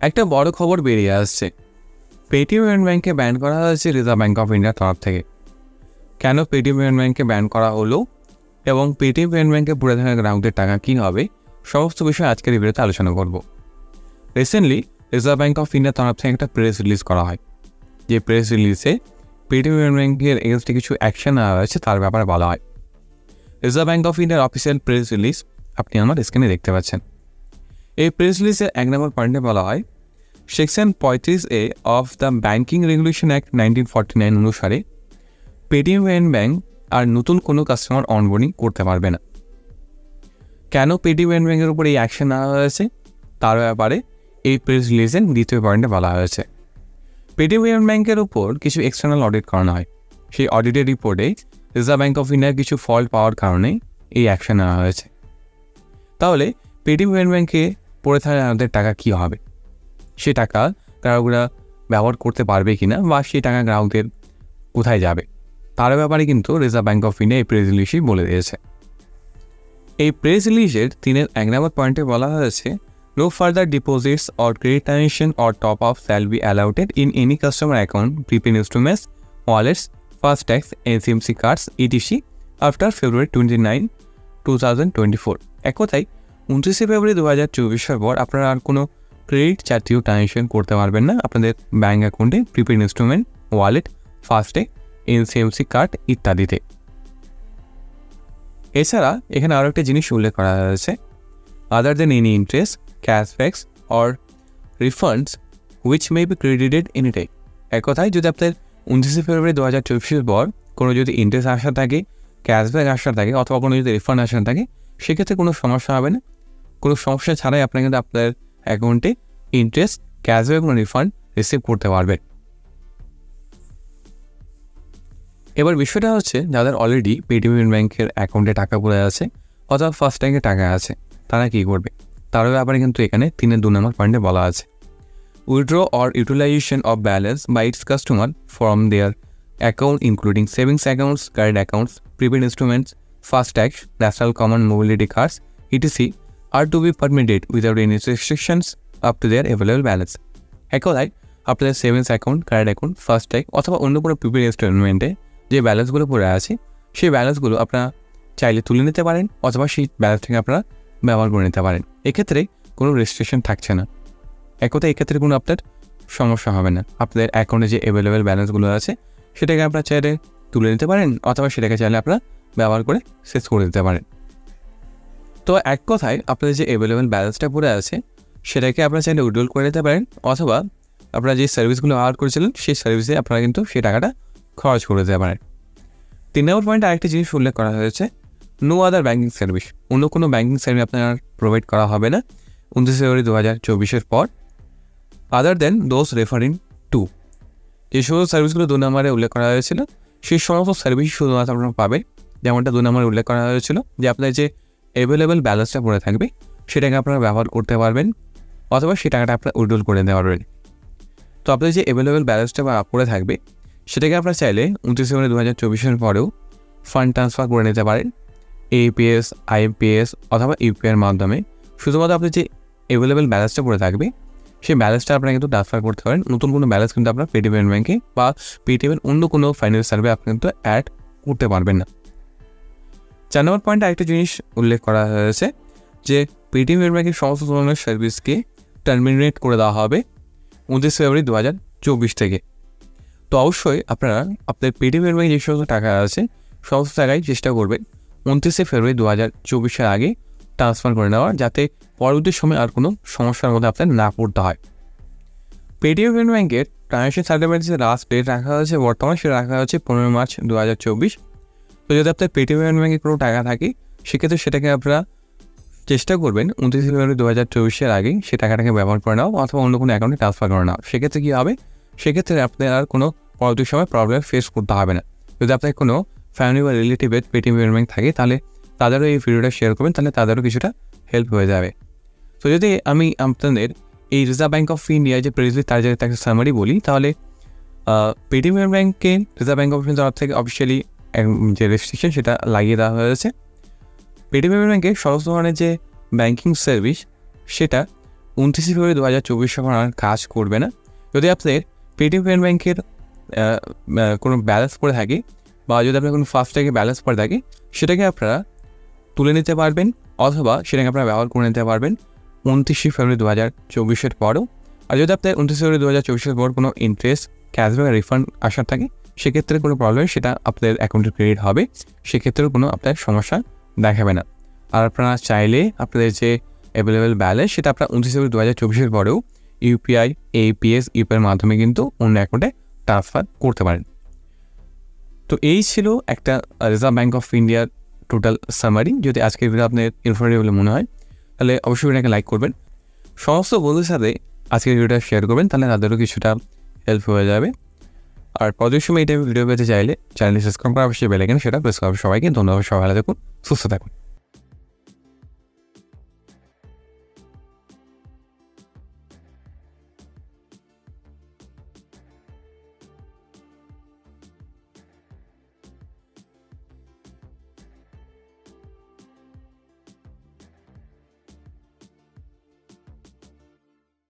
একটা বড় খবর বেরিয়ে আসছে। পেটিএম পেমেন্ট ব্যাংকে ব্যান করা হয়েছে রিজার্ভ ব্যাঙ্ক অফ ইন্ডিয়ার তরফ থেকে। কেন পেটিএম পেমেন্ট ব্যাংকে ব্যান করা হলো এবং পেটিএম পেমেন্ট ব্যাংকে পড়ে থাকা গ্রাহকদের টাকা কী হবে, সমস্ত বিষয়ে আজকের এই ভিডিওতে আলোচনা করব। রিসেন্টলি রিজার্ভ ব্যাঙ্ক অফ ইন্ডিয়ার তরফ থেকে একটা প্রেস রিলিজ করা হয়, যে প্রেস রিলিজে পেটিএম পেমেন্ট ব্যাংকের এগেন্স্টে কিছু অ্যাকশন নেওয়া হয়েছে তার ব্যাপারে বলা হয়। রিজার্ভ ব্যাঙ্ক অফ ইন্ডিয়ার অফিসিয়াল প্রেস রিলিজ আপনি আমার স্ক্রিনে দেখতে পাচ্ছেন। এই প্রেস রিলিজের 1 নম্বর পয়েন্টে বলা হয়, section 35A of the banking regulation act 1949 অনুসারে পেটিএম পেমেন্ট ব্যাংক আর নতুন কোনো কাস্টমার অনবোর্ডিং করতে পারবে না। কেন পেটিএম পেমেন্ট ব্যাংকের উপর এই অ্যাকশন নেওয়া হয়েছে তার ব্যাপারে এই প্রেস রিলিজের দ্বিতীয় পয়েন্টে বলা হয়েছে। পেটিএম পেমেন্ট ব্যাংকের উপর কিছু এক্সটার্নাল অডিট করানো হয়। সেই অডিটের রিপোর্টে রিজার্ভ ব্যাঙ্ক অফ ইন্ডিয়ার কিছু ফল্ট পাওয়ার কারণে এই অ্যাকশন নেওয়া হয়েছে। তাহলে পেটিএম পেমেন্ট ব্যাংকে পড়ে থাকা আমাদের টাকা কী হবে, সে টাকা গ্রাহকরা ব্যবহার করতে পারবে কিনা বা সেই টাকা গ্রাহকদের কোথায় যাবে, তার ব্যাপারে কিন্তু রিজার্ভ ব্যাঙ্ক অফ ইন্ডিয়া এই প্রেস রিলিজই বলে দিয়েছে। এই প্রেস রিলিজের 1 নম্বর পয়েন্টে বলা হয়েছে, no further deposits or credit transaction or top up shall be allowed in any customer account, prepaid instruments, wallets, fastags, NCMC cards etc after February 29, 2024। এক কথায় 29 ফেব্রুয়ারি 2024 পর আপনারা আর কোনো ক্রেডিট জাতীয় ট্রানজাকশন করতে পারবেন না আপনাদের ব্যাঙ্ক অ্যাকাউন্টে, prepaid instrument, wallet, fastag, NCMC card ইত্যাদিতে। এছাড়া এখানে আরও একটা জিনিস উল্লেখ করা হয়েছে, other than any interest, cashbacks or refunds which may be credited any time. এক কথায় যদি আপনার 29 ফেব্রুয়ারি 2024 পর কোনো যদি ইন্টারেস্ট আসা থাকে, ক্যাশব্যাক আসা থাকে অথবা কোনো যদি রিফান্ড আসা থাকে, সেক্ষেত্রে কোনো সমস্যা হবে না। কোনো সমস্যা ছাড়াই আপনি কিন্তু আপনার অ্যাকাউন্টে ইন্টারেস্ট, ক্যাশব্যাক এবং রিফান্ড রিসিভ করতে পারবেন। এবার বিষয়টা হচ্ছে, যাদের অলরেডি পেটিএম পেমেন্ট ব্যাংকের অ্যাকাউন্টে টাকা পড়ে আছে অথবা ফাস্ট্যাগে টাকা আছে, তারা কী করবে তার ব্যাপারে কিন্তু এখানে 2 নম্বর পয়েন্টে বলা আছে। Withdraw or utilisation of balance by its customer from their account including savings accounts, current accounts, prepaid instruments, fastags, national common mobility cards etc are to be permitted without any restrictions up to their available balance. এক কথায় আপনাদের savings account, current account, fastag অথবা অন্য কোনো prepaid ইনস্টলমেন্টে যে ব্যালেন্সগুলো পড়ে আছে, সেই ব্যালেন্সগুলো আপনারা চাইলে তুলে নিতে পারেন অথবা সেই ব্যালেন্স থেকে আপনারা ব্যবহার করে নিতে পারেন। এক্ষেত্রে কোনো রেস্ট্রিকশন থাকছে না। এক কথায় এক্ষেত্রে কোনো আপনার সমস্যা হবে না। আপনাদের অ্যাকাউন্টে যে অ্যাভেলেবেল ব্যালেন্সগুলো আছে সেটাকে আপনারা চাইলে তুলে নিতে পারেন অথবা সেটাকে চাইলে আপনারা ব্যবহার করে শেষ করে দিতে পারেন। তো এক কথায় আপনাদের যে অ্যাভেলেবেল ব্যালেন্সটা পড়ে আছে সেটাকে আপনারা চাইলে উইথড্রল করে নিতে পারেন অথবা আপনারা যে সার্ভিসগুলো ব্যবহার করেছিলেন সেই সার্ভিসে আপনারা কিন্তু সেই টাকাটা খরচ করে দিতে পারেন। 3 নম্বর পয়েন্টে আরেকটি জিনিস উল্লেখ করা হয়েছে, নো আদার ব্যাঙ্কিং সার্ভিস। অন্য কোনো ব্যাঙ্কিং সার্ভিস আপনার প্রোভাইড করা হবে না 29 ফেব্রুয়ারি 2024 পর, আদার দেন দোজ রেফারিং টু। যে সমস্ত সার্ভিসগুলো 2 নম্বরে উল্লেখ করা হয়েছিল সেই সমস্ত সার্ভিস শুধুমাত্র আপনারা পাবেন। যেমনটা 2 নম্বরে উল্লেখ করা হয়েছিল যে আপনার যে অ্যাভেলেবেল ব্যালেন্সটা পড়ে থাকবে সেটাকে আপনারা ব্যবহার করতে পারবেন অথবা সেই টাকাটা আপনারা উইথড্রল করে নিতে পারবেন। তো আপনাদের যে অ্যাভেলেবেল ব্যালেন্সটা পড়ে থাকবে সেটাকে আপনারা চাইলে 29 ফেব্রুয়ারি 2024 পরেও ফান্ড ট্রান্সফার করে নিতে পারেন এপিএস, আইএমপিএস অথবা ইউপিআইয়ের মাধ্যমে। শুধুমাত্র আপনার যে অ্যাভেলেবেল ব্যালেন্সটা পড়ে থাকবে সেই ব্যালেন্সটা আপনারা কিন্তু ট্রান্সফার করতে পারেন। নতুন কোনো ব্যালেন্স কিন্তু আপনার পেটিএম পেমেন্ট ব্যাঙ্কে বা পেটিএমের অন্য কোনো ফাইন্যান্স সার্ভিসে আপনি কিন্তু অ্যাড করতে পারবেন না। 4 নম্বর পয়েন্টে আরেকটা জিনিস উল্লেখ করা হয়েছে যে পেটিএম পেমেন্ট ব্যাঙ্কের সমস্ত ধরনের সার্ভিসকে টার্মিনেট করে দেওয়া হবে 29 ফেব্রুয়ারি 2024 থেকে। তো অবশ্যই আপনারা আপনাদের পেটিএম পেমেন্ট ব্যাঙ্কে যে সমস্ত টাকা আছে সমস্ত টাকাই চেষ্টা করবেন 29 ফেব্রুয়ারি 2024 আগে ট্রান্সফার করে নেওয়ার, যাতে পরবর্তী সময় আর কোনো সমস্যার মধ্যে আপনার না পড়তে হয়। পেটিএম পেমেন্ট ব্যাঙ্কের ট্রানজাকশন সার্টিফিকেটের যে লাস্ট ডেট রাখা হয়েছে বর্তমানে সেটা রাখা হচ্ছে 15 মার্চ 2024। তো যদি আপনার পেটিএম পেমেন্ট ব্যাঙ্কে কোনো টাকা থাকে সেক্ষেত্রে সেটাকে আপনারা চেষ্টা করবেন 29 ফেব্রুয়ারি 2024 আগে সে টাকাটাকে ব্যবহার করে নাও অথবা অন্য কোনো অ্যাকাউন্টে ট্রান্সফার করে নাও। সেক্ষেত্রে কী হবে, সেক্ষেত্রে আপনার আর কোনো পরবর্তী সময় প্রবলেম ফেস করতে হবে না। যদি আপনার কোনো ফ্যামিলি বা রিলেটিভের পেটিএম পেমেন্ট ব্যাঙ্ক থাকে তাহলে তাদেরও এই ভিডিওটা শেয়ার করবেন, তাহলে তাদেরও কিছুটা হেল্প হয়ে যাবে। তো যদি আমি আপনাদের এই রিজার্ভ ব্যাঙ্ক অফ ইন্ডিয়া যে প্রেসলি তার যদি একটা সামারি বলি, তাহলে পেটিএম পেমেন্ট ব্যাঙ্কে রিজার্ভ ব্যাঙ্ক অফ ইন্ডিয়ার তরফ থেকে অফিসিয়ালি যে রেস্ট্রিকশন সেটা লাগিয়ে দেওয়া হয়েছে। পেটিএম পেমেন্ট ব্যাঙ্কে সমস্ত ধরনের যে ব্যাঙ্কিং সার্ভিস সেটা 29 ফেব্রুয়ারি 2024 তখন আর কাজ করবে না। যদি আপনার পেটিএম পেমেন্ট ব্যাংকের কোনো ব্যালেন্স পড়ে থাকে বা যদি আপনার কোনো ফাস্ট্যাগে ব্যালেন্স পড়ে থাকে, সেটাকে আপনারা তুলে নিতে পারবেন অথবা সেটাকে আপনারা ব্যবহার করে নিতে পারবেন 29 ফেব্রুয়ারি 2024 পরেও। আর যদি আপনার 29 ফেব্রুয়ারি 2024 পর কোনো ইন্টারেস্ট, ক্যাশব্যাক, রিফান্ড আসার থাকে, সেক্ষেত্রে কোনো প্রবলেম, সেটা আপনাদের অ্যাকাউন্টে ক্রেডিট হবে, সেক্ষেত্রেও কোনো আপনার সমস্যা দেখাবে না। আর আপনারা চাইলে আপনাদের যে অ্যাভেলেবেল ব্যালেন্স, সেটা আপনারা 29 ফেব্রুয়ারি 2024 পরেও ইউপিআই, এপিএস, ইউপিআইয়ের মাধ্যমে কিন্তু অন্য অ্যাকাউন্টে ট্রান্সফার করতে পারেন। তো এই ছিল একটা রিজার্ভ ব্যাঙ্ক অফ ইন্ডিয়ার টোটাল সামারি। যদি আজকের ভিডিও আপনার ইনফরমেটিভ বলে মনে হয়, তাহলে অবশ্যই এটাকে লাইক করবেন, সমস্ত বন্ধুদের সাথে আজকের ভিডিওটা শেয়ার করবেন, তাহলে তাদেরও কিছুটা হেল্প হয়ে যাবে। আর পরের সময় এই টাইপের ভিডিও পেতে চাইলে চ্যানেলটি সাবস্ক্রাইব করা, অবশ্যই বেল আইকন সেটা প্রেস করবে। সবাইকে ধন্যবাদ, সবাই ভালো থাকুন, সুস্থ থাকুন।